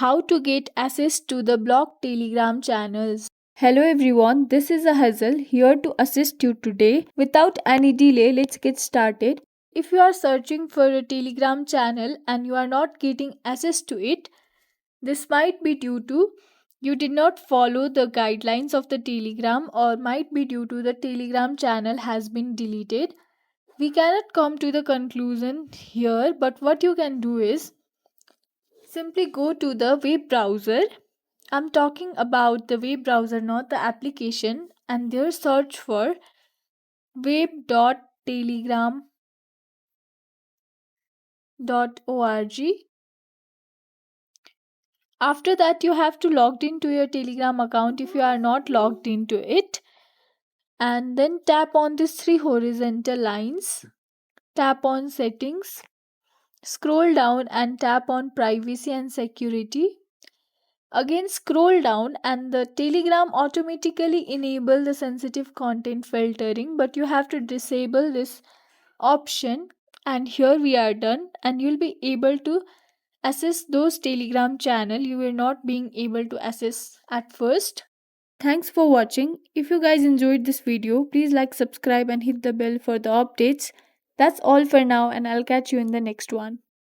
how to get access to the blocked Telegram channels. Hello everyone, this is Hazel here to assist you today. Without any delay, let's get started. If you are searching for a Telegram channel and you are not getting access to it, this might be due to you did not follow the guidelines of the Telegram, or might be due to the Telegram channel has been deleted. We cannot come to the conclusion here, but what you can do is simply go to the web browser. I'm talking about the web browser, not the application, and there search for web.telegram.org. After that, you have to log into your Telegram account if you are not logged into it, and then tap on these three horizontal lines. Tap on settings, scroll down and tap on privacy and security. Again, scroll down and the Telegram automatically enable the sensitive content filtering, but you have to disable this option. And here we are done, and you'll be able to access those Telegram channel you were not being able to access at first. Thanks for watching. If you guys enjoyed this video, please like, subscribe and hit the bell for the updates. That's all for now, and I'll catch you in the next one.